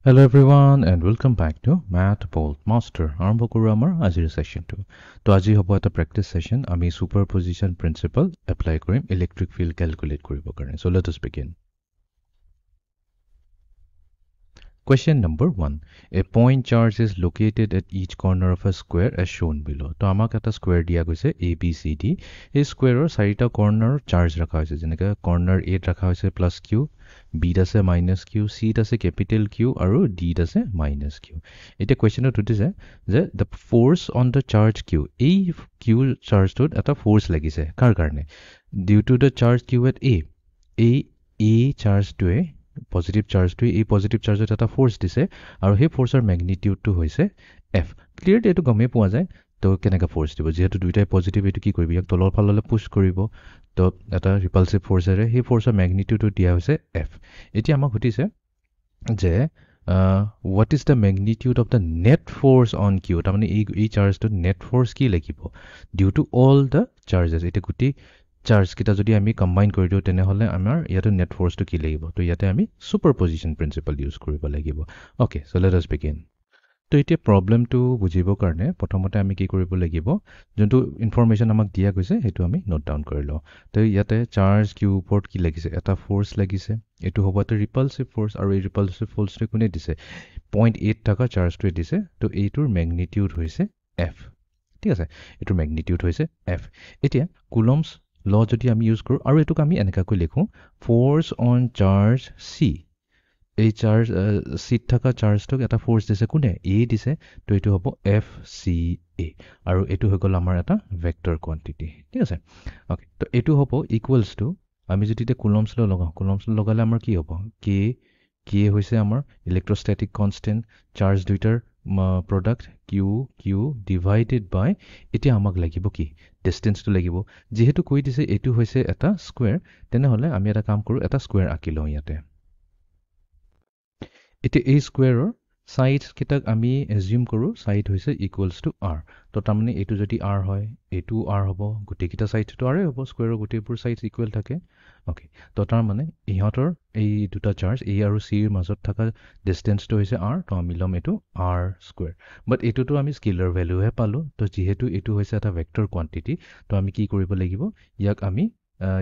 Hello everyone and welcome back to Math Bolt Master. আৰম্ভ কৰো আমাৰ আজিৰ সেশনটো। তো আজি হ'ব এটা প্ৰেক্টিস সেশন। আমি সুপাৰপজিশন প্ৰিন্সিপল এপ্লাই কৰিম ইলেক্ট্ৰিক ফিল্ড ক্যালকুলেট কৰিবৰ কাৰণে। So let us begin. Question number 1. A point charge is located at each corner of a square as shown below. তো আমাক এটা স্কয়াৰ দিয়া গৈছে ABCD। এই স্কয়াৰৰ চাৰিটা কৰ্নাৰ চাৰ্জ ৰাখা হৈছে, যেনেকৈ কৰ্নাৰ A ৰাখা হৈছে +Q, B আছে -Q, C আছে capital Q আৰু D আছে -Q। এতিয়া কোৱেশ্চনত উঠিছে যে the force on the charge Q, এই Q চাৰ্জটোত এটা ফোৰ্স লাগিছে কাৰ কাৰণে? Due to the charge Q at A, এই চাৰ্জটোৱে পজিটিভ চাৰ্জটোৱে এই পজিটিভ চাৰ্জত এটা ফোৰ্স দিছে আৰু সেই ফোৰ্সৰ ম্যাগনিটিউডটো হৈছে F। ক্লিয়াৰলি এটো গমে পোৱা যায়। তো কেনেকা ফোৰ্স দিব, যেহেতু দুইটাই পজিটিভ, এটো কি কৰিব, ইয়াক তলৰ ফাললৈ পুশ কৰিব। তো এটা ৰিপালসিভ ফোৰ্সৰে সেই ফোৰ্সৰ ম্যাগনিটিউডটো দিয়া হৈছে F। এতিয়া আমাক সুধিছে যে what is the magnitude of the net force on Q? তাৰমানে এই চাৰ্জটো নেট ফোৰ্স কি লাগিব due to all the charges। এটা গুটি চাৰ্জ কিটা যদি আমি কম্বাইন কৰি দিও তেনেহলে আমাৰ ইয়াতে নেট ফোৰ্সটো কি লাগিব। তো ইয়াতে আমি সুপাৰপজিশন প্ৰিন্সিপল ইউজ কৰিব লাগিব। Okay, so let us begin. তো এতিয়া প্ৰবলেমটো বুজিবৰ কাৰণে প্ৰথমতে আমি কি কৰিব লাগিব, যোনটো ইনফৰমেশন আমাক দিয়া গৈছে সেইটো আমি নোট ডাউন কৰি লওঁ। তো ইয়াতে চাৰ্জ কিউ ওপৰত কি লাগিছে, এটা ফোৰ্স লাগিছে। এটো হ'ব এটা ৰিপালসিভ ফোৰ্স আৰু এই ৰিপালসিভ ফোৰ্সটো কোনে দিছে, 0.8 থকা চাৰ্জটোৱে দিছে। তো এইটোৰ ম্যাগনিটিউড হৈছে F। ঠিক আছে, এইটোৰ ম্যাগনিটিউড হৈছে F। এতিয়া কুলম্বস ল যদি আমি ইউজ কৰো আৰু এটোক আমি এনেকাকৈ লিখো, ফোৰ্স অন চাৰ্জ C। এই চাৰ্জ সিট থকা চাৰ্জটোক এটা ফোৰ্স দিছে কোনে, A দিছে। তো এটো হ'ব FCA আৰু এটো হৈ গ'ল আমাৰ এটা ভেক্টৰ কোয়ান্টিটি। ঠিক আছে, ওকে। তো এটো হ'ব ইকুৱেলস টু, আমি যদি তে কুলম্বস ল লগাও, কুলম্বস ল লগালে আমাৰ কি হ'ব, K হৈছে আমাৰ ইলেক্ট্ৰোস্ট্যাটিক কনস্ট্যান্ট, চাৰ্জ দুইটাৰ প্ৰডাক্ট Q ডিভাইডেড বাই, এতিয়া আমাক লাগিব কি, ডিসটেন্সটো লাগিব। যেহেতু কৈ দিছে এটো হৈছে এটা স্কয়াৰ, তেনেহলে আমি এটা কাম কৰো, এটা স্কয়াৰ আঁকি লওঁ ইয়াতে। এতিয়া এই স্কয়াৰৰ সাইডস কিটাক আমি এজিউম কৰো সাইড হৈছে ইকুৱেলস টু R। তো তাৰমানে এটো যদি R হয়, এটো R হ'ব, গোটেইকিটা সাইডটো R হ'ব, স্কয়াৰৰ গোটেইবোৰ সাইডস ইকুৱেল থাকে। ওকে, তো তাৰমানে ইহঁতৰ এই দুটা চাৰ্জ A আৰু C ৰ মাজত থকা ডিসটেন্সটো হৈছে R। তো আমি লম এটো R স্কয়াৰ। বাট এটোটো আমি স্কেলাৰ ভ্যালুহে পালো। তো যেহেতু এটো হৈছে এটা ভেক্টৰ কোয়ান্টিটি, তো আমি কি কৰিব লাগিব, ইয়াক আমি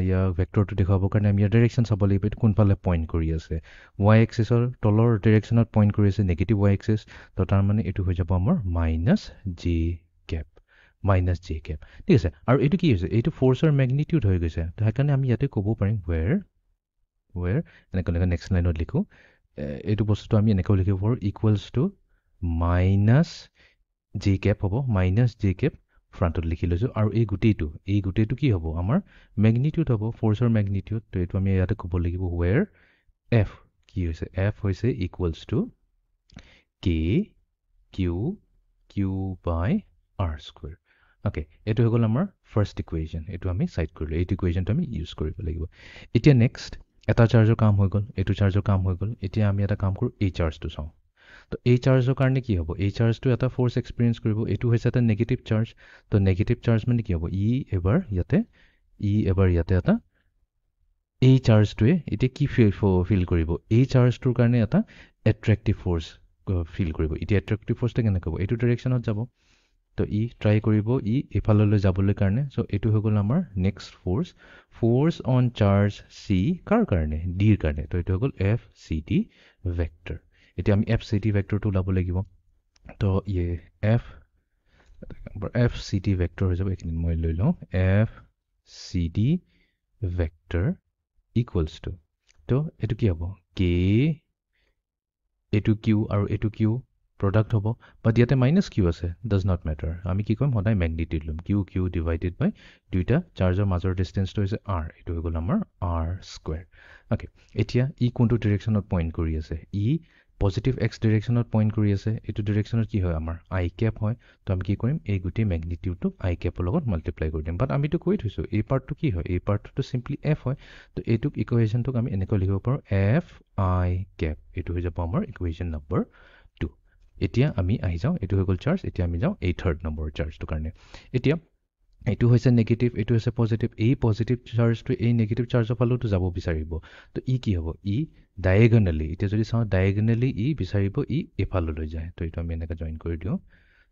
ইয়াক ভেক্টৰটো দেখাবৰ কাৰণে আমি ইয়াৰ ডাইৰেকশন চাব লাগিব, এটো কোনফালে পইণ্ট কৰি আছে। y এক্সিছৰ তলৰ ডাইৰেকশনত পইণ্ট কৰি আছে, নেগেটিভ y এক্সিছ। তো তাৰ মানে এটো হৈ যাব আমাৰ -j cap। ঠিক আছে, আৰু এটো কি হৈছে, এটো ফোৰ্সৰ ম্যাগনিটিউড হৈ গৈছে। তো সেইকাৰণে আমি ইয়াতে ক'ব পাৰিম where এনেকৈ নেক্সট লাইনত লিখো, এটো বস্তুটো আমি এনেকৈ লিখিব পাৰো, ইকুৱেলস টু -j cap হ'ব, -j cap ফ্ৰণ্টত লিখি লৈছো। আৰু এই গোটেইটো কি হ'ব, আমাৰ ম্যাগনিটিউড হ'ব, ফোৰ্সৰ ম্যাগনিটিউড। তো এটো আমি ইয়াতে ক'ব লাগিব where F কি হৈছে, F হৈছে equals to Q by R square. Okay, এটো হৈ গ'ল আমাৰ ফাৰ্স্ট ইকুৱেশন। এটো আমি সাইড কৰিলো, এই ইকুৱেশনটো আমি ইউজ কৰিব লাগিব। এতিয়া নেক্সট এটা চাৰ্জৰ কাম হৈ গ'ল, এটো চাৰ্জৰ কাম হৈ গ'ল। এতিয়া আমি এটা কাম কৰো, এই চাৰ্জটো চাওঁ। তো এই চাৰ্জৰ কাৰণে কি হ'ব, এই চাৰ্জটো এটা ফোৰ্স এক্সপেৰিয়েন্স কৰিব। এটো হৈছে এটা নেগেটিভ চাৰ্জ। তো নেগেটিভ চাৰ্জ মানে কি হ'ব, এবাৰ ইয়াতে এটা, এই চাৰ্জটোৱে এতিয়া কি ফিল কৰিব, এই চাৰ্জটোৰ কাৰণে এটা এট্ৰেক্টিভ ফোৰ্স ফিল কৰিব। এতিয়া এট্ৰেক্টিভ ফোৰ্সটো কেনেকৈ হ'ব, এইটো ডাইৰেকশনত যাব। তো ট্ৰাই কৰিব এফাললৈ যাবলৈ কাৰণে। সো এটো হৈ গ'ল আমাৰ next force on charge C কাৰ কাৰণে, D ৰ কাৰণে। তো এটো হৈ গ'ল FCD ভেক্টৰ। এতিয়া আমি FCD ভেক্টৰটো ওলাব লাগিব। তো FCD ভেক্টৰ হৈ যাব, এইখিনি মই লৈ লওঁ, FCD ভেক্টৰ ইকুৱেলস টু, তো এটো কি হ'ব, এটো Q আৰু এটো Q প্ৰডাক্ট হ'ব। বাট ইয়াতে -Q আছে, ডাজ নট মেটাৰ। আমি কি কৰিম, সদায় ম্যাগনিটিউড লম, Q ডিভাইডেড বাই দুইটা চাৰ্জৰ মাজৰ ডিসটেন্সটো হৈছে R। এটো হৈ গ'ল আমাৰ R স্কয়াৰ। ওকে, এতিয়া কোনটো ডাইৰেকশনত পইণ্ট কৰি আছে, পজিটিভ x ডাইৰেকশনত পইণ্ট কৰি আছে। এটো ডাইৰেকশনত কি হয়, আমাৰ I cap হয়। তো আমি কি কৰিম, এই গোটেই ম্যাগনিটিউডটো I cap ৰ লগত মাল্টিপ্লাই কৰি দিম। বাট আমিতো কৈ থৈছো এই পাৰ্টটো কি হয়, এই পাৰ্টটো সিম্পলি F হয়। তো এইটোক ইকুৱেশনটোক আমি এনেকৈ লিখিব পাৰো, FI cap। এটো হৈ যাব আমাৰ ইকুৱেশন নম্বৰ 2। এতিয়া আমি আহি যাওঁ, এটো হৈ গ'ল চাৰ্জ। এতিয়া আমি যাওঁ এই থাৰ্ড নম্বৰ চাৰ্জটোৰ কাৰণে। এতিয়া এইটো হৈছে নেগেটিভ, এইটো হৈছে পজিটিভ। এই পজিটিভ চাৰ্জটো এই নেগেটিভ চাৰ্জৰ ফালেওতো যাব বিচাৰিব। তো ই কি হ'ব, ই ডায়েগনেলি, এতিয়া যদি চাওঁ ডায়েগনেলি ই বিচাৰিব ই এইফাললৈ যায়। তো এইটো আমি এনেকৈ জইন কৰি দিওঁ।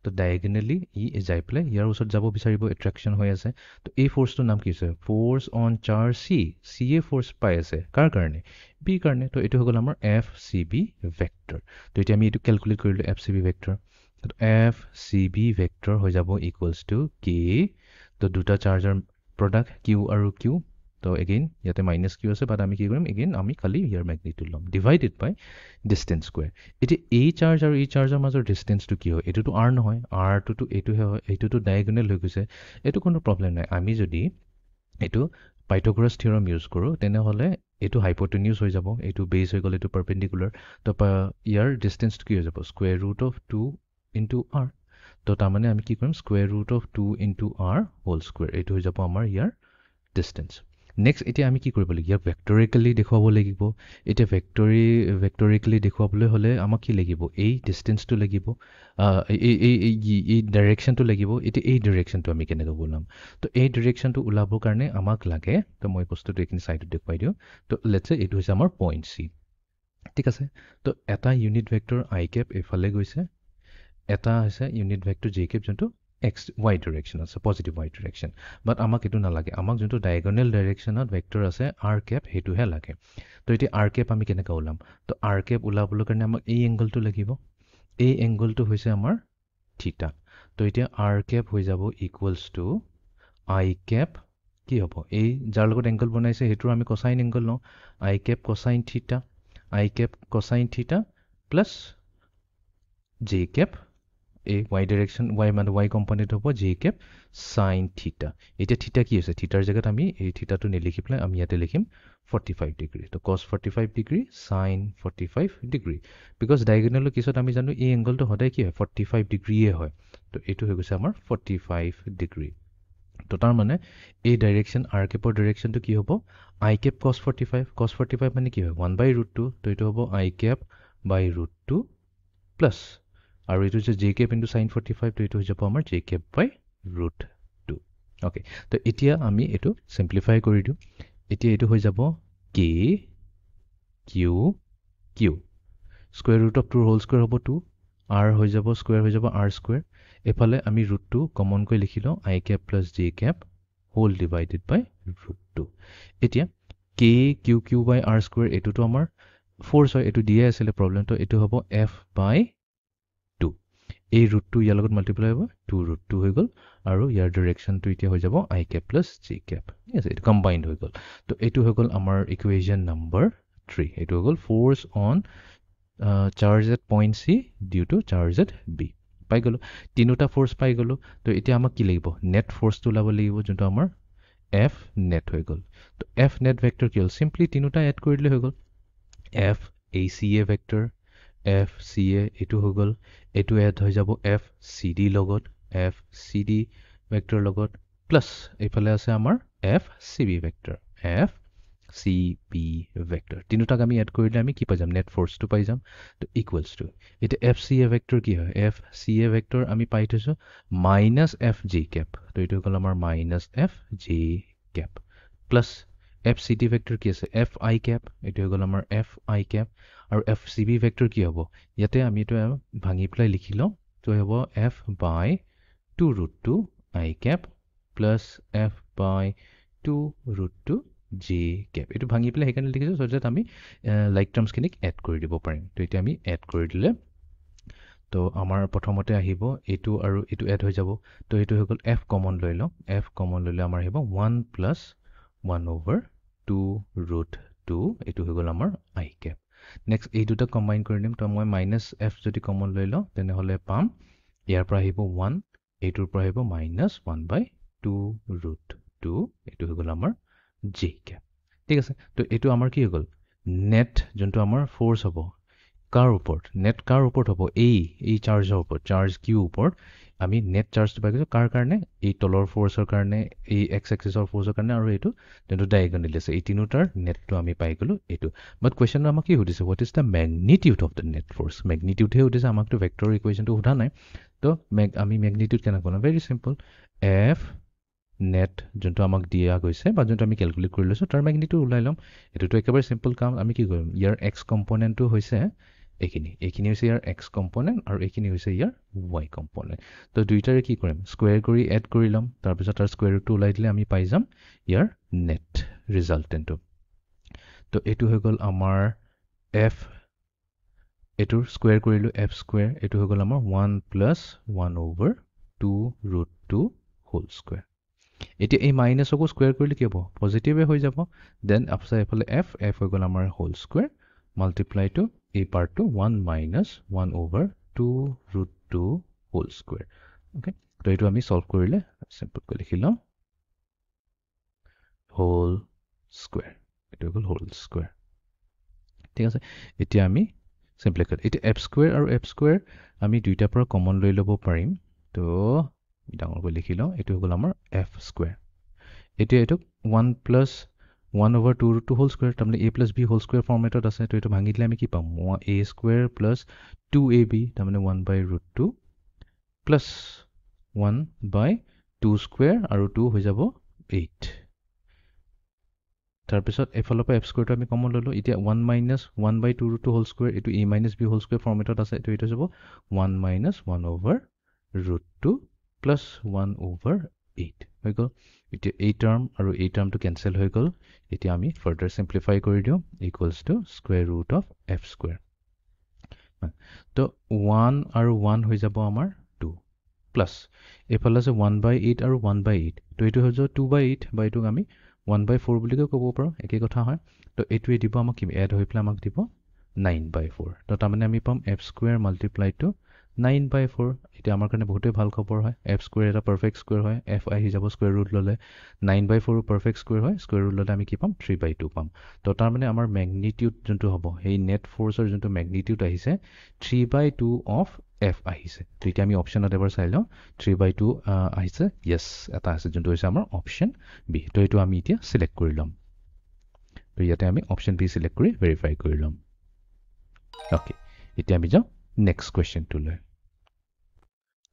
তো ডায়েগনেলি ই যাই পেলাই ইয়াৰ ওচৰত যাব বিচাৰিব, এট্ৰেকশ্যন হৈ আছে। তো এই ফ'ৰ্চটোৰ নাম কি হৈছে, force on charge C. C A force পাই আছে কাৰ কাৰণে, বিৰ কাৰণে। তো এইটো হৈ গ'ল আমাৰ এফ চি বি ভেক্টৰ। তো এতিয়া আমি এইটো কেলকুলেট কৰিলোঁ, F C B vector. F C B vector হৈ যাব ইকুৱেলছ টু কে। তো দুটা চাৰ্জৰ প্ৰডাক্ট কিউ আৰু কিউ। তো এগেইন ইয়াতে মাইনাছ কিউ আছে, বাট আমি কি কৰিম, এগেইন আমি খালি ইয়াৰ মেগনিটিউড ল'ম, ডিভাইডেড বাই ডিষ্টেঞ্চ স্কুৱেৰ। এতিয়া এই চাৰ্জ আৰু এই চাৰ্জৰ মাজৰ ডিষ্টেঞ্চটো কি হয়, এইটোতো আৰ নহয়, আৰটোতো এইটোহে হয়, এইটোতো ডায়েগনেল হৈ গৈছে। এইটো কোনো প্ৰব্লেম নাই। আমি যদি এইটো পাইথাগোৰাছ থিয়ৰম ইউজ কৰোঁ, তেনেহ'লে এইটো হাইপোটেনিউজ হৈ যাব, এইটো বেছ হৈ গ'ল, এইটো পাৰ্পেণ্ডিকুলাৰ। তো ইয়াৰ ডিষ্টেঞ্চটো কি হৈ যাব, square root of 2 into R. তো তাৰমানে আমি কি কৰিম, square root of 2 into R whole square, এইটো হৈ যাব আমাৰ ইয়াৰ ডিষ্টেঞ্চ। নেক্সট এতিয়া আমি কি কৰিব লাগিব, ইয়াক ভেক্টৰিকেলি দেখুৱাব লাগিব। এতিয়া ভেক্টৰিকেলি দেখুৱাবলৈ হ'লে আমাক কি লাগিব, এই ডিষ্টেঞ্চটো লাগিব, এই ডাইৰেকশ্যনটো লাগিব। এতিয়া এই ডিৰেকশ্যনটো আমি কেনেকৈ ওলাম, তো এই ডিৰেকশ্যনটো ওলাবৰ কাৰণে আমাক লাগে, তো মই বস্তুটো এইখিনি ছাইডত দেখুৱাই দিওঁ। তো লেটছে এইটো হৈছে আমাৰ পইণ্ট চি, ঠিক আছে। তো এটা ইউনিট ভেক্টৰ আই কেপ এইফালে গৈছে, এটা হৈছে ইউনিট ভেক্টৰ জে কেপ যোনটো এক্স ৱাই ডিৰেকশ্যন আছে, পজিটিভ ৱাই ডিৰেকশ্যন। বাট আমাক এইটো নালাগে, আমাক যোনটো ডায়েগনেল ডাইৰেকশ্যনত ভেক্টৰ আছে আৰ কেপ, সেইটোহে লাগে। তো এতিয়া আৰ কেপ আমি কেনেকৈ ওলাম, তো আৰ কেপ ওলাবলৈ কাৰণে আমাক এই এংগলটো লাগিব। এই এংগলটো হৈছে আমাৰ থিটা। তো এতিয়া আৰ কেপ হৈ যাব ইকুৱেলছ টু আই কেপ, কি হ'ব, এই যাৰ লগত এংগল বনাইছে সেইটোৰ আমি কচাইন এংগল লওঁ, আই কেপ কচাইন থিটা, আই কেপ কচাইন থিটা প্লাছ জে কেপ, এই ৱাই ডিৰেকশ্যন ৱাই মানে ৱাই কম্পনেণ্ট হ'ব জে কেপ চাইন থিটা। এতিয়া থিটা কি হৈছে, থিটাৰ জেগাত আমি এই থিটাটো নিলিখি পেলাই আমি ইয়াতে লিখিম 45 ডিগ্ৰী। তো কছ 45 ডিগ্ৰী চাইন 45 ডিগ্ৰী, বিকজ ডায়েগনেলৰ কেছত আমি জানো এই এংগলটো সদায় কি হয়, 45 ডিগ্ৰীয়ে হয়। তো এইটো হৈ গৈছে আমাৰ 45 ডিগ্ৰী। তো তাৰমানে এই ডাইৰেকশ্যন আৰ কেপৰ ডাইৰেকশ্যনটো কি হ'ব, আই কেপ কছ 45, কছ 45 মানে কি হয় 1/√2। তো এইটো হ'ব আই কেপ বাই √2 প্লাছ, আৰু এইটো হৈছে জে কেপ ইনটু চাইন 45, তো এইটো হৈ যাব আমাৰ জে কেপ বাই √2। অ'কে, তো এতিয়া আমি এইটো চিম্প্লিফাই কৰি দিওঁ। এতিয়া এইটো হৈ যাব K Q Q, square root of 2 whole square হ'ব 2, আৰ হৈ যাব স্কুৱেৰ হৈ যাব আৰ স্কুৱেৰ। এইফালে আমি √2 কমনকৈ লিখি লওঁ, I cap plus J cap whole divided by √2। এতিয়া K Q Q by R square, এইটোতো আমাৰ ফ'ৰ্চ হয়, এইটো দিয়ে আছিলে প্ৰব্লেমটো, এইটো হ'ব এফ বাই 2। এই √2 ইয়াৰ লগত মাল্টিপ্লাই হ'ব, 2√2 হৈ গ'ল, আৰু ইয়াৰ ডিৰেকশ্যনটো এতিয়া হৈ যাব আই কেপ প্লাছ জে কেপ, ঠিক আছে, এইটো কম্বাইণ্ড হৈ গ'ল। তো এইটো হৈ গ'ল আমাৰ ইকুৱেশ্যন নম্বৰ 3। এইটো হৈ গ'ল force on charge at point C due to charge at B. পাই গ'লোঁ, তিনিটা ফ'ৰ্চ পাই গ'লোঁ। তো এতিয়া আমাক কি লাগিব, নেট ফ'ৰ্চটো ওলাব লাগিব, যোনটো আমাৰ এফ নেট হৈ গ'ল। তো এফ নেট ভেক্টৰ কি হ'ল, চিম্পলি তিনিটা এড কৰি দিলে হৈ গ'ল, F A C A vector, F C A এইটো হৈ গ'ল, এইটো এড হৈ যাব এফ চি ডি লগত, এফ চি ডি ভেক্টৰ লগত, প্লাছ এইফালে আছে আমাৰ F C B vector, F C B vector. তিনিটাক আমি এড কৰিলে আমি কি পাই যাম, নেট ফ'ৰ্চটো পাই যাম। তো ইকুৱেলছ টু, এতিয়া এফ চি এ ভেক্টৰ কি হয়, এফ চি এ ভেক্টৰ আমি পাই থৈছোঁ মাইনাছ এফ জে কেপ। তো এইটো হৈ গ'ল আমাৰ minus F J cap plus F C D vector কি আছে, এফ আই কেপ, এইটো হৈ গ'ল আমাৰ এফ আই কেপ। আৰু এফ চি বি ভেক্টৰ কি হ'ব, ইয়াতে আমি এইটো ভাঙি পেলাই লিখি লওঁ, তো হ'ব এফ বাই 2√2 আই কেপ প্লাছ এফ বাই 2√2 জে কেপ। এইটো ভাঙি পেলাই সেইকাৰণে লিখিছোঁ চ' ডেট আমি লাইক টাৰ্মছখিনিক এড কৰি দিব পাৰিম। তো এতিয়া আমি এড কৰি দিলে, তো আমাৰ প্ৰথমতে আহিব এইটো আৰু এইটো এড হৈ যাব। তো এইটো হৈ গ'ল এফ কমন লৈ লওঁ, এফ কমন ল'লে আমাৰ আহিব 1 প্লাছ 1/2√2, এইটো হৈ গ'ল আমাৰ আই কেপ। নেক্সট এই দুটা কম্বাইন কৰি দিম, তো মই মাইনাছ এফ যদি কমন লৈ লওঁ তেনেহ'লে পাম ইয়াৰ পৰা আহিব 1, এইটোৰ পৰা আহিব মাইনাছ 1/2√2, এইটো হৈ গ'ল আমাৰ জে কেপ, ঠিক আছে। তো এইটো আমাৰ কি হৈ গ'ল, নেট যোনটো আমাৰ ফ'ৰ্চ হ'ব কাৰ ওপৰত, নেট কাৰ ওপৰত হ'ব, এই চাৰ্জৰ ওপৰত, চাৰ্জ কিউ ওপৰত আমি নেট চাৰ্জটো পাই গৈছোঁ, কাৰ কাৰণে, এই তলৰ ফ'ৰ্চৰ কাৰণে, এই এক্স এক্সিছৰ ফ'ৰ্চৰ কাৰণে, আৰু এইটো যোনটো ডায়েগনেলি আছে, এই তিনিটাৰ নেটটো আমি পাই গ'লোঁ এইটো। বাট কুৱেশ্যনটো আমাক কি সুধিছে, what is the magnitude of the net force, মেগনিটিউডহে সুধিছে, আমাকতো ভেক্টৰ ইকুৱেশ্যনটো সোধা নাই। তো আমি মেগনিটিউড কেনেকৈ বনাম, ভেৰি চিম্পল, এফ নেট যোনটো আমাক দিয়া গৈছে বা যোনটো আমি ক্যালকুলেট কৰি লৈছো তাৰ ম্যাগনিটিউড উলাই লম এটোটো একেবাৰে সিম্পল কাম আমি কি কৰিম ইয়াৰ x কম্পোনেন্টটো হৈছে এইখিনি হৈছে ইয়াৰ x কম্পোনেন্ট আৰু এইখিনি হৈছে ইয়াৰ y কম্পোনেন্ট তো দুইটাৰে কি কৰিম স্কয়াৰ কৰি এড কৰি লম তাৰ পিছত তাৰ স্কয়াৰ ৰুটটো উলাই দিলে আমি পাই যাম ইয়াৰ নেট ৰিজাল্টেন্টটো তো এটো হৈ গল আমাৰ f এটোৰ স্কয়াৰ কৰিলো f স্কয়াৰ এটো হৈ গল আমাৰ 1 + 1/2 √2 হোল স্কয়াৰ এতিয়া এই মাইনাসকো স্কয়াৰ কৰিলে কি হ'ব পজিটিভে হৈ যাব দেন আপসা এফালে f হৈ গল আমাৰ হোল স্কয়াৰ মাল্টিপ্লাই টু এই পাৰ্টটো 1 - 1/2 √2 হোল স্কয়াৰ ওকে তো এটো আমি সলভ কৰিলে সিম্পল কৰি লিখিলাম হোল স্কয়াৰ এটো হৈ গল হোল স্কয়াৰ ঠিক আছে এতিয়া আমি সিম্পলি কৰি এটা f স্কয়াৰ আৰু f স্কয়াৰ আমি দুইটাৰ পৰা কমন লৈ লব পাৰিম তো ডাঙৰ কৰি লিখি লওঁ এটো হৈ গল আমাৰ f স্কয়াৰ এতিয়া এটো 1 + 1/2 √2 হোল স্কয়াৰ তাৰমানে a + b হোল স্কয়াৰ ফৰ্মেটত আছে তো এটো ভাঙি দিলে আমি কি পাম a স্কয়াৰ + 2ab তাৰমানে 1/√2 + 1/2 স্কয়াৰ আৰু 2 হৈ যাব 8 তাৰ পিছত এফালৰ পৰা f স্কয়াৰটো আমি কমন ললো এতিয়া 1 - 1/2 √2 হোল স্কয়াৰ এটো a - b হোল স্কয়াৰ ফৰ্মেটত আছে এটো এটা যাব 1 - 1/√2 + 1/8 হৈ গল এতিয়া এই টার্ম আৰু এই টাৰ্মটো ক্যান্সেল হৈ গল এতিয়া আমি ফাৰ্দাৰ সিম্পলিফাই কৰি দিও equals to square root of f square তো 1 আৰু 1 হৈ যাব আমাৰ 2 প্লাস এফালে আছে 1/8 আৰু 1/8 তো এটো হৈ যাব 2/8 বা এটোক আমি 1/4 বুলি ক'ব পাৰো একে কথা হয় তো এটোৱে দিব আমাক কি এড হৈ প্লা আমাক দিব 9/4 তো তাৰমানে আমি পাম f স্কয়াৰ মাল্টিপ্লাই টু 9/4 এটা আমাৰ কাৰণে বহুতে ভাল খবৰ হয় f স্কয়াৰ এটা পাৰফেক্ট স্কয়াৰ হয় f আহি যাব স্কয়াৰ ৰুট ললে 9/4 পাৰফেক্ট স্কয়াৰ হয় স্কয়াৰ ৰুট ললে আমি কি পাম 3/2 পাম তো তাৰ মানে আমাৰ ম্যাগনিটিউড যোনটো হ'ব এই নেট ফোৰ্সৰ যোনটো ম্যাগনিটিউড আহিছে 3/2 অফ f আহিছে তো এতিয়া আমি অপচনত এবাৰ চাই লওঁ 3/2 আহিছে yes এটা আছে যোনটো হৈছে আমাৰ অপচন বি তো এটো আমি এতিয়া সিলেক্ট কৰি লম তো ইয়াতে আমি অপচন বি সিলেক্ট কৰি ভেৰিফাই কৰি লম ওকে এতিয়া আমি যাও নেক্সট কোৱেশ্চন টু লৈ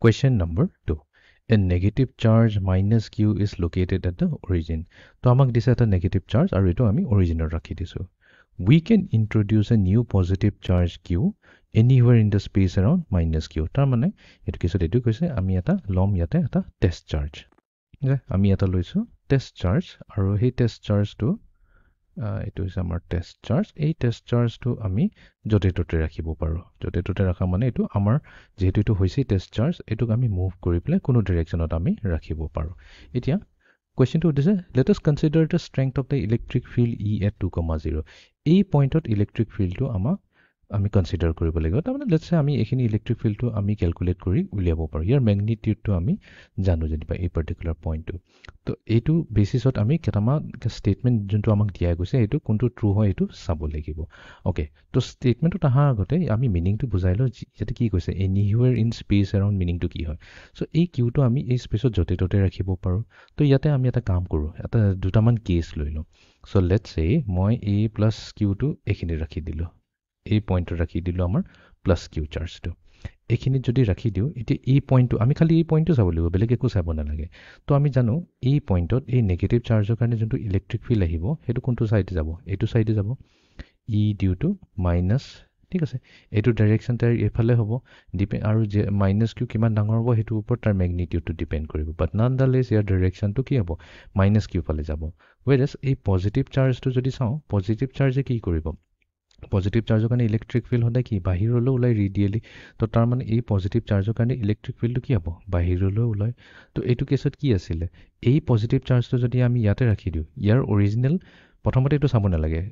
Question number 2. A negative charge minus q is located at the origin. So, amak dise eta negative charge aru eto ami origin rakhi disu. We can introduce a new positive charge q anywhere in the space around minus q. Tar mane eto kisot etu koise ami eta lom yate eta test charge. Ami eta loisu test charge aru he test charge to এটো হৈছে আমাৰ test charge এই test চাৰ্জটো আমি জতে ততে ৰাখিব পাৰো জতে ততে ৰাখা মানে এটো আমাৰ যেহেতু এটো হৈছে টেষ্ট চাৰ্জ এটোক আমি মুভ কৰি প্লে কোনো ডাইৰেকশনত আমি ৰাখিব পাৰো এতিয়া কোৱেশ্চনটো দিছে let us consider the strength of the electric field E at 2,0 এই পইণ্টত ইলেক্ট্ৰিক ফিল্ডটো আমি কনসিডাৰ কৰিব লাগিব তাৰমানে লেটস সে আমি এখিনি ইলেক্ট্ৰিক ফিল্ডটো আমি ক্যালকুলেট কৰি উলিয়াব পাৰো ইয়াৰ ম্যাগনিটিউডটো আমি জানো যেনিবা এই পাৰ্টিকুলাৰ পইণ্টটো তো এইটো বেসিছত আমি কেটামা স্টেটমেন্ট যোনটো আমাক দিয়া গৈছে এটো কোনটো ট্ৰু হয় এটো চাব লাগিব ওকে তো স্টেটমেন্টটো তাহা আগতে আমি মিনিংটো বুজাই লও যেতে কি কৈছে এনিৱেৰ ইন স্পেস এৰাউণ্ড মিনিংটো কি হয় সো এই কিউটো আমি এই স্পেসত জতে ততে ৰাখিব পাৰো তো ইয়াতে আমি এটা কাম কৰো এটা দুটামান কেস লৈ লও সো লেটস সে মই a + q টো এখিনি ৰাখি দিলো এই পইণ্টটো ৰাখি দিলো আমাৰ প্লাস q চাৰ্জটো এখিনি যদি ৰাখি দিও এতিয়া এই পইণ্টটো আমি খালি এই পইণ্টটো চাব লাগিব বেলেগ একো চাব নালাগে তো আমি জানো এই পইণ্টত এই নেগেটিভ চাৰ্জৰ কাৰণে যোনটো ইলেক্ট্ৰিক ফিল্ড আহিব হেতু কোনটো সাইডে যাব এটো সাইডে যাব e ডিউ টু মাইনাস ঠিক আছে এটো ডাইৰেকশন তাৰ এফালে হ'ব ডিপেন্ড আৰু মাইনাস q কিমান ডাঙৰ হ'ব হেতু ওপৰত তাৰ ম্যাগনিটিউডটো ডিপেন্ড কৰিব বাট ননদালেস ইয়াৰ ডাইৰেকশনটো কি হ'ব মাইনাস q ফালে যাব whereas এই পজিটিভ চাৰ্জটো যদি চাও পজিটিভ চাৰ্জে কি কৰিব পজিটিভ চাৰ্জৰ কাৰণে ইলেক্ট্ৰিক ফিল্ড হলে কি বাহিৰলৈ ওলাই ৰেডিয়েলি তো তাৰ মানে এই পজিটিভ চাৰ্জৰ কাৰণে ইলেক্ট্ৰিক ফিল্ডটো কি হ'ব বাহিৰলৈ ওলাই তো এইটো কেছত কি আছিল এই পজিটিভ চাৰ্জটো যদি আমি ইয়াতে ৰাখি দিও ইয়াৰ অৰিজিনাল প্ৰথমতে এটো চাব নালাগে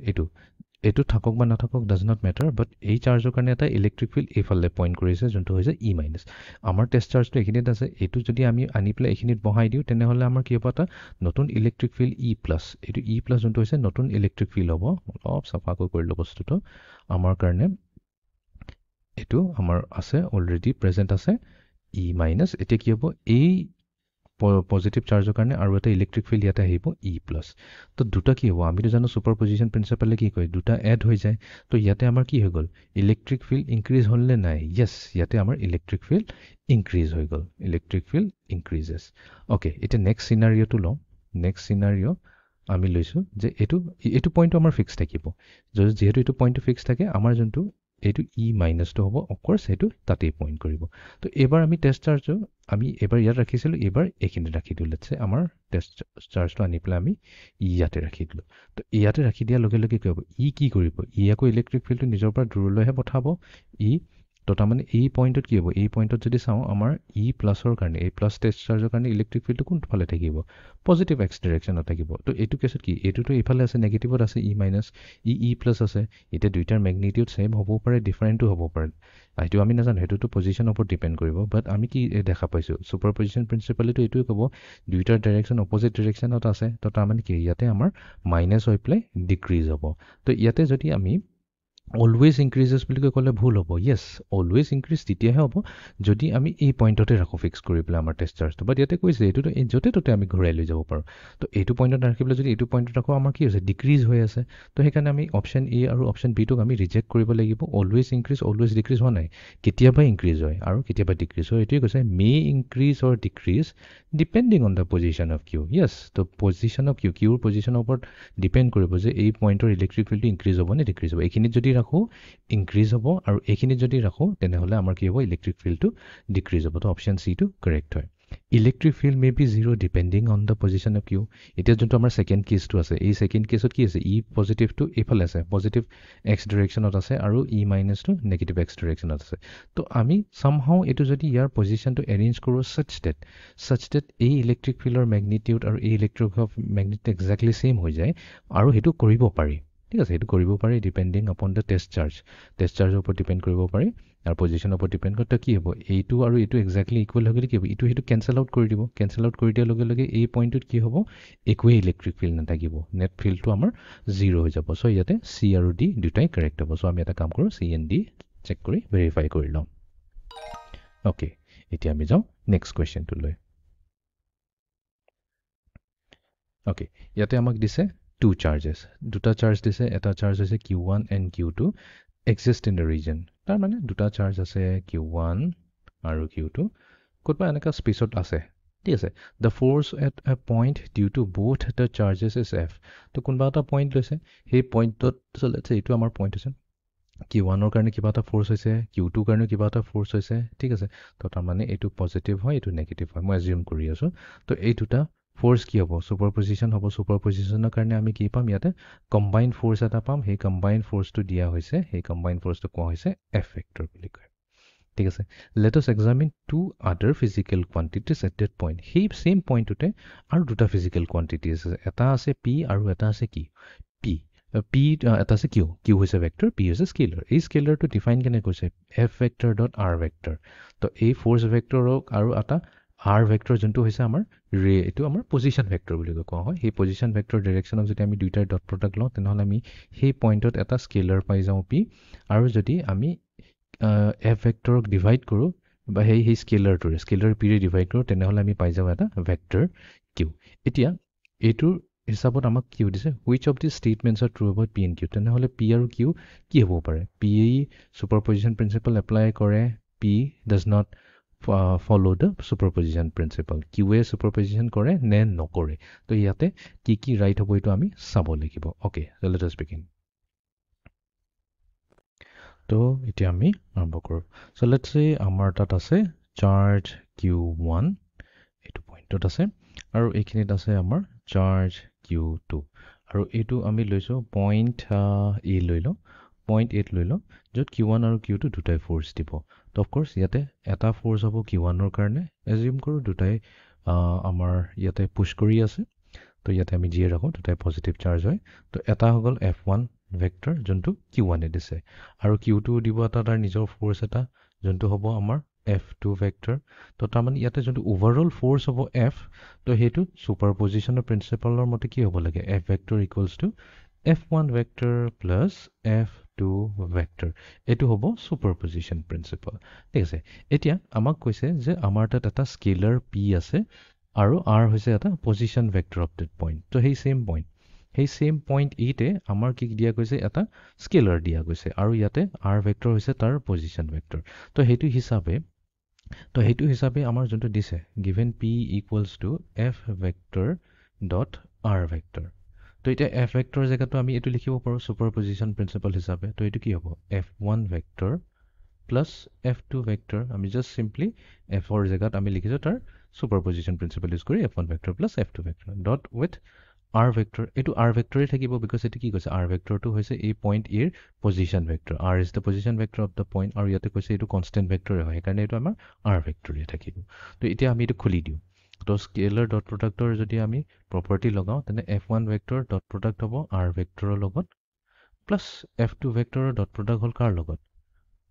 এটো থাকক বা নাথাকক ডাজ নট ম্যাটাৰ বাট এই চাৰ্জৰ কাৰণে এটা ইলেক্ট্ৰিক ফিল্ড এফালে পইণ্ট কৰিছে যোনটো হৈছে e মাইনাস আমাৰ টেষ্ট চাৰ্জটো এখিনিত আছে এটো যদি আমি আনি প্লে এখিনিত বহাই দিও তেনে হলে আমাৰ কি হ'ব এটা নতুন ইলেক্ট্ৰিক ফিল্ড e+ এটো e+ যোনটো হৈছে নতুন ইলেক্ট্ৰিক ফিল্ড হ'ব অলপ সাফাকৈ কৰিলো বস্তুটো আমাৰ কাৰণে এটো আমাৰ আছে অলৰেডি প্ৰেজেন্ট আছে e মাইনাস এতিয়া কি হ'ব এই পজিটিভ চাৰ্জৰ কাৰণে আৰু এটা ইলেক্ট্ৰিক ফিল্ড ইয়াতে আহিব E+। তো দুটা কি হ'ব আমিতো জানো ছুপাৰপজিশ্যন প্ৰিন্সিপালে কি কয় দুটা এড হৈ যায় তো ইয়াতে আমাৰ কি হৈ গ'ল ইলেক্ট্ৰিক ফিল্ড ইনক্ৰিজ হ'ল নে নাই য়েছ ইয়াতে আমাৰ ইলেক্ট্ৰিক ফিল্ড ইনক্ৰিজ হৈ গ'ল ইলেক্ট্ৰিক ফিল্ড ইনক্ৰিজেছ অ'কে এতিয়া নেক্সট চিনাৰিঅ'টো লওঁ নেক্সট চিনাৰিঅ' আমি লৈছোঁ যে এইটো পইণ্টটো আমাৰ ফিক্স থাকিব যিহেতু এইটো পইণ্টটো ফিক্স থাকে আমাৰ যোনটো এইটো E- হ'ব অফক'ৰ্ছ সেইটো তাতেই পইণ্ট কৰিব তো এইবাৰ আমি টেষ্ট চাৰ্জটো আমি এইবাৰ ইয়াত ৰাখিছিলোঁ এইবাৰ এইখিনিত ৰাখি দিওঁ লেটছে আমাৰ টেষ্ট চাৰ্জটো আনি পেলাই আমি ইয়াতে ৰাখি দিলোঁ তো ইয়াতে ৰাখি দিয়াৰ লগে লগে কি হ'ব কি কৰিব আকৌ ইলেক্ট্ৰিক ফিল্ডটো নিজৰ পৰা দূৰলৈহে পঠাব তো তাৰমানে এই পইণ্টত কি হ'ব এই পইণ্টত যদি চাওঁ আমাৰ E+ৰ কাৰণে এই প্লাছ টেষ্ট চাৰ্জৰ কাৰণে ইলেক্ট্ৰিক ফিল্ডটো কোনটো ফালে থাকিব পজিটিভ এক্স ডিৰেকশ্যনত থাকিব তো এইটো কেছত কি এইটোতো এইফালে আছে নেগেটিভত আছে E- আছে এতিয়া দুইটাৰ মেগনিটিউড ছেম হ'বও পাৰে ডিফাৰেণ্টো হ'ব পাৰে সেইটো আমি নাজানো সেইটোতো পজিশ্যনৰ ওপৰত ডিপেণ্ড কৰিব বাট আমি কি দেখা পাইছোঁ ছুপাৰ পজিশ্যন প্ৰিন্সিপালেতো এইটোৱে ক'ব দুইটাৰ ডাইৰেকশ্যন অপজিট ডিৰেকশ্যনত আছে তো তাৰমানে কি ইয়াতে আমাৰ মাইনাছ হৈ পেলাই ডিক্ৰিজ হ'ব তো ইয়াতে যদি আমি অলৱেজ ইনক্ৰিজেছ বুলি ক'লে ভুল হ'ব য়েছ অলৱেজ ইনক্ৰিজ তেতিয়াহে হ'ব যদি আমি এই পইণ্টতে ৰাখোঁ ফিক্স কৰি পেলাই আমাৰ টেষ্ট চাৰ্জটো বাট ইয়াতে কৈছে এইটোতো য'তে ত'তে আমি ঘূৰাই লৈ যাব পাৰোঁ তো এইটো পইণ্টত ৰাখি পেলাই যদি এইটো পইণ্টত ৰাখোঁ আমাৰ কি হৈছে ডিক্ৰিজ হৈ আছে তো সেইকাৰণে আমি অপশ্যন এ আৰু অপশ্যন বিটোক আমি ৰিজেক্ট কৰিব লাগিব অলৱেজ ইনক্ৰিজ অলৱেজ ডিক্ৰিজ হোৱা নাই কেতিয়াবা ইনক্ৰিজ হয় আৰু কেতিয়াবা ডিক্ৰিজ হয় এইটোৱে কৈছে may increase or decrease depending on the position of Q yes তো পজিশ্যন অফ কিউৰ পজিশ্যনৰ ওপৰত ডিপেণ্ড কৰিব যে এই পইণ্টৰ ইলেক্ট্ৰিক ফিল্ডটো ইনক্ৰিজ হ'ব নে ডিক্ৰিজ হ'ব এইখিনিত যদি ৰাখোঁ ইনক্ৰিজ হ'ব আৰু এইখিনিত যদি ৰাখোঁ তেনেহ'লে আমাৰ কি হ'ব ইলেক্ট্ৰিক ফিল্ডটো ডিক্ৰিজ হ'ব তো অপশ্যন চিটো কাৰেক্ট হয় electric field may be zero' depending on the position of Q এতিয়া যোনটো আমাৰ ছেকেণ্ড কেছটো আছে এই ছেকেণ্ড কেছত কি আছে পজিটিভটো এইফালে আছে পজিটিভ এক্স ডিৰেকশ্যনত আছে আৰু E- নেগেটিভ এক্স ডিৰেকশ্যনত আছে তো আমি চামহাও এইটো যদি ইয়াৰ পজিশ্যনটো এৰেঞ্জ কৰোঁ ছাচ ডেট এই ইলেক্ট্ৰিক ফিল্ডৰ মেগনিটিউড আৰু এই ইলেক্ট্ৰিক মেগনিটিউড এক্সেক্টলি ছেইম হৈ যায় আৰু সেইটো কৰিব পাৰি ঠিক আছে সেইটো কৰিব পাৰি ডিপেণ্ডিং আপন দ্য টেষ্ট চাৰ্জৰ ওপৰত ডিপেণ্ড কৰিব পাৰি আৰু পজিশ্যনৰ ওপৰত ডিপেণ্ড কৰোঁতে কি হ'ব এইটো আৰু এইটো এক্সেক্টলি ইকুৱেল হৈ গ'লে কি হ'ব ইটো সেইটো কেঞ্চেল আউট কৰি দিব কেঞ্চেল আউট কৰি দিয়াৰ লগে লগে এই পইণ্টটোত কি হ'ব একোৱেই ইলেক্ট্ৰিক ফিল্ড নাথাকিব নেট ফিল্ডটো আমাৰ জিৰ' হৈ যাব চ' ইয়াতে চি আৰু ডি দুটাই কাৰেক্ট হ'ব চ' আমি এটা কাম কৰোঁ চি এণ্ড ডি চেক কৰি ভেৰিফাই কৰি লওঁ অ'কে এতিয়া আমি যাওঁ নেক্সট কুৱেশ্যনটোলৈ অ'কে ইয়াতে আমাক দিছে টু চাৰ্জেছ দুটা চাৰ্জ দিছে এটা চাৰ্জ হৈছে Q1 and Q2 exist in the region তাৰমানে দুটা চাৰ্জ আছে Q1 আৰু Q2 ক'তবা এনেকুৱা স্পেচত আছে ঠিক আছে the force at a point due to both the charges is F তো কোনোবা এটা পইণ্ট লৈছে সেই পইণ্টত চলিছে এইটো আমাৰ পইণ্ট হৈছে Q1ৰ কাৰণে কিবা এটা ফ'ৰ্চ হৈছে Q2ৰ কাৰণে কিবা এটা ফ'ৰ্চ হৈছে ঠিক আছে তো তাৰমানে এইটো পজিটিভ হয় এইটো নেগেটিভ হয় মই এজিউম কৰি আছোঁ তো এই দুটা ফ'ৰ্চ কি হ'ব ছুপাৰপজিশ্যন হ'ব ছুপাৰপজিশ্যনৰ কাৰণে আমি কি পাম ইয়াতে কম্বাইন ফ'ৰ্চ এটা পাম সেই কম্বাইন ফ'ৰ্চটো দিয়া হৈছে সেই কম্বাইন ফ'ৰ্চটো কোৱা হৈছে এফ ভেক্টৰ বুলি কয় ঠিক আছে লেট আছ এক্সামিন টু আদাৰ physical quantities at that point সেই ছেইম পইণ্টটোতে আৰু দুটা ফিজিকেল কোৱান্টিটিজ আছে এটা আছে পি আৰু এটা আছে কি পি এটা আছে কিউ হৈছে ভেক্টৰ পি হৈছে স্কেলাৰ এই স্কেলাৰটো ডিফাইন কেনে কৈছে F vector dot R vector তো এই ফ'ৰ্চ ভেক্টৰক আৰু এটা আৰ ভেক্টৰ যোনটো হৈছে আমাৰ এইটো আমাৰ পজিশ্যন ভেক্টৰ বুলি কোৱা হয় সেই পজিশ্যন ভেক্টৰ ডিৰেকশ্যনক যদি আমি দুইটাৰ ডট প্ৰডাক্ট লওঁ তেনেহ'লে আমি সেই পইণ্টত এটা স্কেলাৰ পাই যাওঁ পি আৰু যদি আমি এফ ভেক্টৰক ডিভাইড কৰোঁ বা সেই স্কেলাৰ পিৰে ডিভাইড কৰোঁ তেনেহ'লে আমি পাই যাওঁ এটা ভেক্টৰ কিউ এতিয়া এইটোৰ হিচাপত আমাক কিউ দিছে which of the statements are true about P and Q তেনেহ'লে পি আৰু কিউ কি হ'ব পাৰে পি ছুপাৰপজিশ্যন প্ৰিন্সিপাল এপ্লাই কৰে P does not follow' the superposition principle কিউৱে ছুপাৰপজিশ্যন কৰে নে নকৰে তো ইয়াতে কি ৰাইট হ'ব এইটো আমি চাব লাগিব অ'কে লেট আছ বিগিন তো এতিয়া আমি আৰম্ভ কৰোঁ চ' লেটছ চে আমাৰ তাত আছে চাৰ্জ Q1 এইটো পইণ্টত আছে আৰু এইখিনিত আছে আমাৰ চাৰ্জ Q2 আৰু এইটো আমি লৈছোঁ পইণ্ট এ লৈ লওঁ পইণ্ট এত লৈ লওঁ য'ত Q1 আৰু Q2 দুটাই ফ'ৰ্চ দিব তো অফক'ৰ্ছ ইয়াতে এটা ফ'ৰ্চ হ'ব Q1ৰ কাৰণে এজিউম কৰোঁ দুটাই আমাৰ ইয়াতে পুছ কৰি আছে তো ইয়াতে আমি যিয়ে ৰাখোঁ দুটাই পজিটিভ চাৰ্জ হয় তো এটা হৈ গ'ল F1 ভেক্টৰ যোনটো Q1এ দিছে আৰু Q2 দিব এটা তাৰ নিজৰ ফ'ৰ্চ এটা যোনটো হ'ব আমাৰ F2 ভেক্টৰ তো তাৰমানে ইয়াতে যোনটো অভাৰঅল ফ'ৰ্চ হ'ব F তো সেইটো ছুপাৰপজিশ্যনৰ প্ৰিন্সিপালৰ মতে কি হ'ব লাগে F vector equals to F1 vector plus F2 vector এইটো হ'ব ছুপাৰপজিশ্যন প্ৰিন্সিপাল ঠিক আছে এতিয়া আমাক কৈছে যে আমাৰ তাত এটা স্কেলাৰ P আছে আৰু r হৈছে এটা position vector of that point তো সেই সেম পইণ্ট ইতে আমাৰ কি দিয়া গৈছে এটা স্কেলাৰ দিয়া গৈছে আৰু ইয়াতে r ভেক্টৰ হৈছে তাৰ পজিশন ভেক্টৰ তো সেইটো হিচাপে আমাৰ যোনটো দিছে given p equals to f vector dot r vector তো এতিয়া f vector জেগাটো আমি এটো লিখিব পাৰো সুপাৰপজিশন প্ৰিন্সিপাল হিচাপে তো এটো কি হ'ব f1 vector plus f2 vector আমি just simply f or জেগাত আমি লিখিছো তাৰ superposition principle use কৰি f1 vector plus f2 vector dot with r vector etu r vector e thakibo because etu ki koise r vector to hoise a point a position vector r is the position vector of the point aru yate koise etu constant vector hoy karone etu amar r vector e thakibo to etia ami etu khuli diu to scalar dot product or jodi ami property lagao tene f1 vector dot product hobo r vector logot plus f2 vector dot product hol kar logot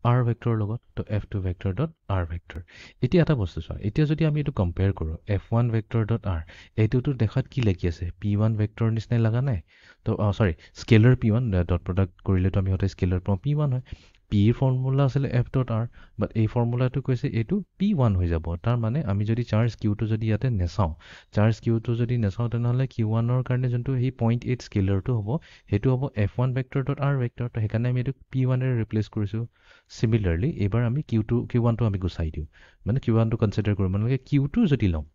r vector logot to f2 vector dot r vector এটি এটা বস্তু চোৱা এতিয়া যদি আমি এটো compare কৰো f1 vector dot r এটোটো দেখাত কি লাগি আছে p1 vector নিচিনা লাগা নাই তো সৰি স্কেলাৰ p1 ডট প্ৰডাক্ট কৰিলে তো আমি হতে স্কেলাৰ p1 হয় p ফৰ্মুলা আছিল f dot r বাট এই ফৰ্মুলাটো কৈছে এটো p1 হৈ যাব তাৰ মানে আমি যদি চাৰ্জ q টো যদি ইয়াতে নেচাও চাৰ্জ q টো যদি নেচাও তেনেহলে q1 ৰ কাৰণে যোনটো এই 0.8 স্কেলাৰটো হ'ব হেতু হ'ব f1 vector dot r vector তো হেকাৰণে আমি এটো p1 এৰে ৰিপ্লেস কৰিছো Similarly, এবাৰ আমি Q1 টো আমি গুছাই দিও মানে Q1 টো কনসিডাৰ কৰো মানে Q2 যদি লম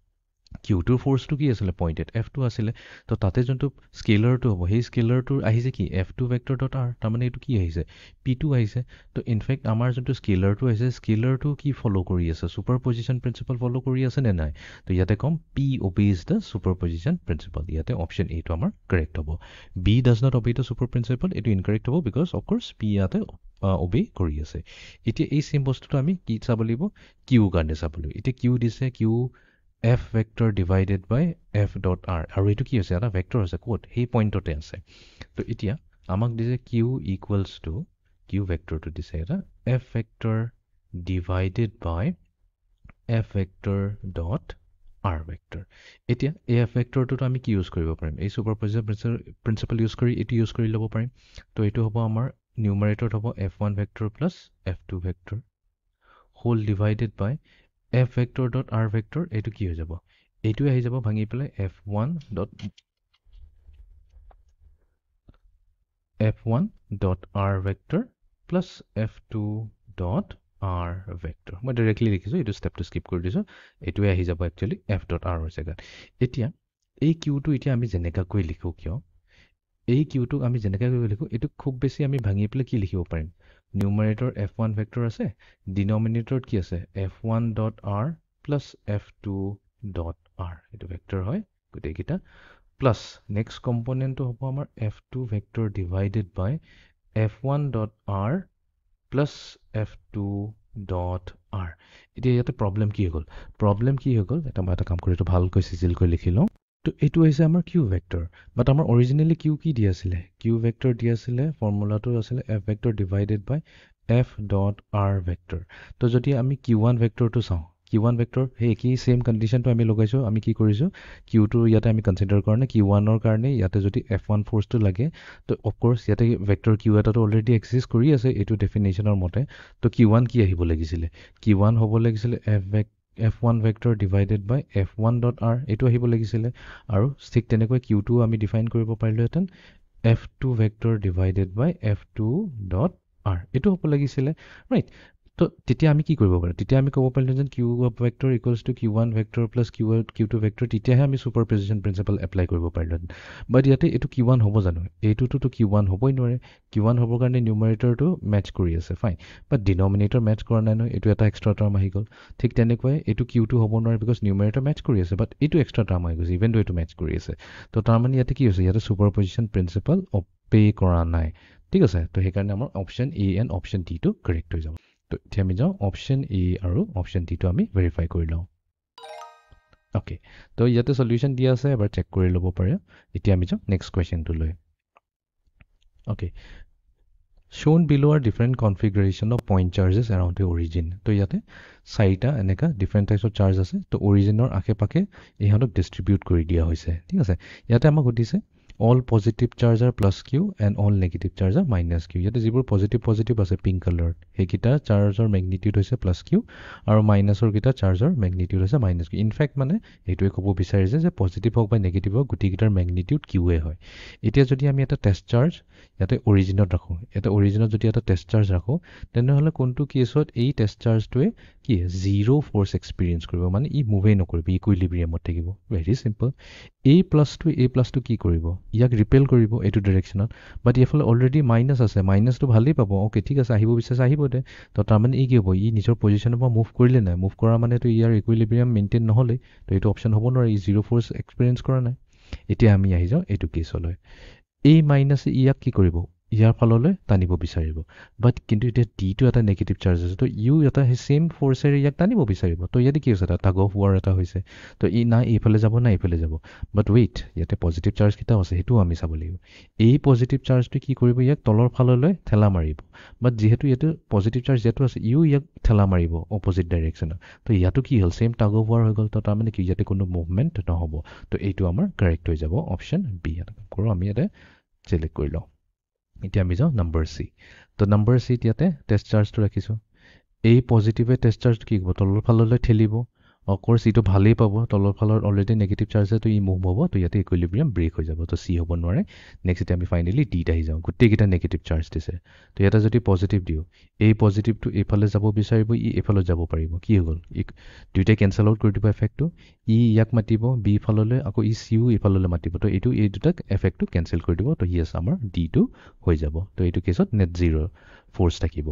Q2 ফোৰ্স টো কি আছিল পয়েন্টেড F2 আছিল তো তাতে যোনটো স্কেলাৰ টো হ'ব সেই স্কেলাৰ টোৰ আহিছে কি F2 vector dot r তাৰ মানে এটো কি আহিছে P2 আহিছে তো ইনফেক্ট আমাৰ যোনটো স্কেলাৰ টো আহিছে স্কেলাৰ টো কি ফলো কৰি আছে সুপাৰপজিশন প্ৰিন্সিপাল ফলো কৰি আছে নে নাই তো ইয়াতে কম P obeys the superposition principle ইয়াতে অপশন A টো আমাৰ কাৰেক্ট হ'ব B does not obey the super principle এটো ইনকাৰেক্ট হ'ব because of course P ইয়াতে obey কৰি আছে এতিয়া এই সেম বস্তুটো আমি কি চাব লাগিব Q কাৰণে চাব লাগিব এতিয়া Q দিছে Q f vector divided by f dot r আৰু এটো কি আছে এটা ভেক্টৰ আছে কোড সেই পইণ্টতে আছে তো এতিয়া আমাক দিছে q equals to q vector to দিছে এটা f vector divided by f vector dot r vector এতিয়া এই f vector টো আমি কি ইউজ কৰিব পাৰিম এই সুপাৰপজিশন প্ৰিন্সিপাল ইউজ কৰি এটো ইউজ কৰি লব পাৰিম তো এটো হ'ব আমাৰ নিউমাৰেটৰ হ'ব f1 vector plus f2 vector whole divided by f vector dot r vector এটো কি হৈ যাব এটো আহি যাব ভাঙি পেলে f1 dot r vector plus f2 dot r vector মই ডাইৰেক্টলি লিখিছো এটো স্টেপটো স্কিপ কৰি দিছো এটো আহি যাব একচুয়ালি f dot r ৰ জায়গাত এতিয়া এই q টো এতিয়া আমি জেনেকা কৈ লিখো কিয় এই q টো আমি জেনেকা কৈ লিখো এটো খুব বেছি আমি ভাঙি পেলে কি লিখিব পাৰিম Numerator f1 vector আছে denominator কি আছে f1 dot r plus f2 dot r এটো vector হয় গটে কিটা plus next component তো হ'ব আমাৰ f2 vector divided by f1 dot r plus f2 dot r এতিয়া ইয়াতে প্ৰবলেম কি হৈ গল এটা মই এটা কাম কৰি তো ভালকৈ সিজিল কৰি লিখিলো তো এটো হৈছে আমাৰ q vector বাট আমাৰ অৰিজিনালি q কি দি আছিলে q vector দি আছিলে ফৰ্মুলাটো আছিলে f vector divided by f dot r vector তো যদি আমি q1 vector টো চাও q1 vector হে কি সেম কন্ডিশন তো আমি লগাইছো আমি কি কৰিছো q2 ইয়াতে আমি কনসিডাৰ কৰনে q1 ৰ কাৰণে ইয়াতে যদি f1 ফোৰ্স টো লাগে তো অফ কোৰ্স ইয়াতে ভেক্টৰ q এটা তো অলৰেডি এক্সিস্ট কৰি আছে এটো ডেফিনেশনৰ মতে তো q1 কি আহিব লাগিছিলে q1 হ'ব লাগিছিলে f1 vector divided by f1 dot r এটো আহিব লাগিছিলে আৰু ঠিক তেনেকৈ q2 আমি ডিফাইন কৰিব পাৰিলো হেতেন f2 vector divided by f2 dot r এটো হ'ব লাগিছিলে ৰাইট তো তেতিয়া আমি কি কৰিব পাৰো তেতিয়া আমি ক'ব পাৰিলো যে q vector equals to q1 vector plus q2 vector তেতিয়াহে আমি সুপাৰপজিশন প্ৰিন্সিপাল এপ্লাই কৰিব পাৰিলো বাট ইয়াতে এটো q1 হ'ব জানো এটোটো তো q1 হ'বই নোৱাৰে q1 হ'বৰ কাৰণে নিউমাৰেটৰটো মেচ কৰি আছে ফাইন বাট ডিনোমিনেটৰ মেচ কৰা নাই ন এটো এটা এক্সট্ৰা টাৰ্ম আহি গল ঠিক তেনেকৈ এটো q2 হ'ব নোৱাৰে বিকজ নিউমাৰেটৰ মেচ কৰি আছে বাট এটো এক্সট্ৰা টাৰ্ম আহি গৈছে ইভেন দো এটো মেচ কৰি আছে তো তাৰ মানে ইয়াতে কি হৈছে ইয়াতে সুপাৰপজিশন প্ৰিন্সিপাল অপে কৰা নাই ঠিক আছে তো সেই কাৰণে আমাৰ option A and option D টো কাৰেক্ট হৈ যাব তো এতিয়া আমি যাও অপচন এ আৰু অপচন ডি টো আমি ভেৰিফাই কৰি লওঁ ওকে তো ইয়াতে সলিউশন দিয়া আছে এবাৰ চেক কৰি ল'ব পাৰে এতিয়া আমি যাও নেক্সট কোৱেশ্চনটো লৈ okay shown below are different configuration of point charges around the origin তো ইয়াতে চাৰিটা এনেকা different types of charge আছে তো originৰ আশে পাশে ইহঁতক ডিস্ট্ৰিবিউট কৰি দিয়া হৈছে ঠিক আছে ইয়াতে আমাক সুধিছে all positive charge are plus q and all negative charge are minus q. ইয়াতে যিবোৰ positive আছে pink color সেইকেইটা চাৰ্জৰ মেগনিটিউড হৈছে plus q আৰু মাইনাছৰ কেইটা চাৰ্জৰ মেগনিটিউড হৈছে minus q. ইনফেক্ট মানে এইটোৱে ক'ব বিচাৰিছে যে পজিটিভ হওক বা নেগেটিভ হওক গোটেইকেইটাৰ মেগনিটিউড কিউৱে হয়. এতিয়া যদি আমি এটা টেষ্ট চাৰ্জ ইয়াতে অৰিজিনত ৰাখোঁ, এটা অৰিজিনত যদি এটা টেষ্ট চাৰ্জ ৰাখোঁ, তেনেহ'লে কোনটো কেছত এই টেষ্ট চাৰ্জটোৱে কি জিৰ' ফ'ৰ্চ এক্সপিৰিয়েঞ্চ কৰিব, মানে ই মুভেই নকৰিব, ইকুইলিব্ৰিয়ামত থাকিব. Very simple. এই প্লাছটো কি কৰিব, ইয়াক ৰিপেল কৰিব এইটো ডিৰেকশ্যনত, বাট এইফালে অলৰেডি মাইনাছ আছে, মাইনাছটো ভালেই পাব, অ'কে ঠিক আছে আহিব বিচাৰিছে আহিব দে. তো তাৰমানে ই কি হ'ব, ই নিজৰ পজিশ্যনৰ পৰা মুভ কৰিলে নাই, মুভ কৰা মানেতো ইয়াৰ ইকুইলিব্ৰিয়াম মেইনটেইন নহ'লেই, তো এইটো অপশ্যন হ'ব নোৱাৰে, ই জিৰ' ফ'ৰ্চ এক্সপিৰিয়েঞ্চ কৰা নাই. এতিয়া আমি আহি যাওঁ এইটো কেছলৈ. এই মাইনাছে ইয়াক কি কৰিব, ইয়াৰ ফাললৈ টানিব বিচাৰিব, বাট কিন্তু এতিয়া ডিটো এটা নেগেটিভ চাৰ্জ আছে, তো ইউ এটা সেই ছেইম ফ'ৰ্চেৰে ইয়াক টানিব বিচাৰিব. তো ইয়াতে কি হৈছে, এটা টাগ অফ ৱাৰ এটা হৈছে, তো ই না এইফালে যাব না এইফালে যাব, বাট ৱেইট ইয়াতে পজিটিভ চাৰ্জকেইটাও আছে, সেইটোও আমি চাব লাগিব. এই পজিটিভ চাৰ্জটো কি কৰিব, ইয়াক তলৰ ফাললৈ ঠেলা মাৰিব, বাট যিহেতু ইয়াতে পজিটিভ চাৰ্জ যিহেতু আছে ইউ ইয়াক ঠেলা মাৰিব অপজিট ডাইৰেকশ্যনত, তো ইয়াতো কি হ'ল ছেইম টাগ অফ ৱাৰ হৈ গ'ল, তো তাৰমানে কি ইয়াতে কোনো মুভমেণ্ট নহ'ব. তো এইটো আমাৰ কাৰেক্ট হৈ যাব, অপশ্যন বি. এটা কাম কৰোঁ আমি ইয়াতে চিলেক্ট কৰি লওঁ. এতিয়া আমি যাওঁ নম্বৰ চি. তো নম্বৰ চিত ইয়াতে টেষ্ট চাৰ্জটো ৰাখিছোঁ. এই পজিটিভে টেষ্ট চাৰ্জটো কি কৰিব, তলৰ ফাললৈ ঠেলিব, অফক'ৰ্চ ইটো ভালেই পাব, তলৰ ফালৰ অলৰেডি নেগেটিভ চাৰ্জেতো ই মুভ হ'ব, তো ইয়াতে ইকুইলিব্ৰিয়াম ব্ৰেক হৈ যাব, তো চি হ'ব নোৱাৰে. নেক্সট এতিয়া আমি ফাইনেলি ডিত আহি যাওঁ, গোটেইকেইটা নেগেটিভ চাৰ্জ দিছে. তো ইয়াতে যদি পজিটিভ দিওঁ, এই পজিটিভটো এইফালে যাব বিচাৰিব, ই এইফালে যাব পাৰিব, কি হৈ গ'ল, দুয়োটাই কেঞ্চেল আউট কৰি দিব এফেক্টটো, ই ইয়াক মাতিব বি ফাললৈ, আকৌ ই চিও এইফাললৈ মাতিব, তো এই দুটাক এফেক্টটো কেঞ্চেল কৰি দিব, তো য়েছ আমাৰ ডিটো হৈ যাব. তো এইটো কেছত নেট জিৰ' ফ'ৰ্চ থাকিব.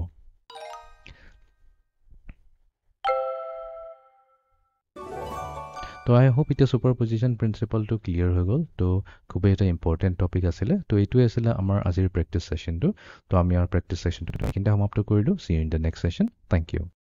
তো আই হোপ এতিয়া ছুপাৰ পজিশ্যন প্ৰিন্সিপালটো ক্লিয়াৰ হৈ গ'ল. তো খুবেই এটা ইম্পৰ্টেণ্ট টপিক আছিলে. তো এইটোৱে আছিলে আমাৰ আজিৰ প্ৰেক্টিছ ছেশ্যনটো. তো আমি আমাৰ প্ৰেক্টিছ ছেশ্যনটো এইখিনিতে সমাপ্ত কৰিলোঁ. See you in the next session. Thank U.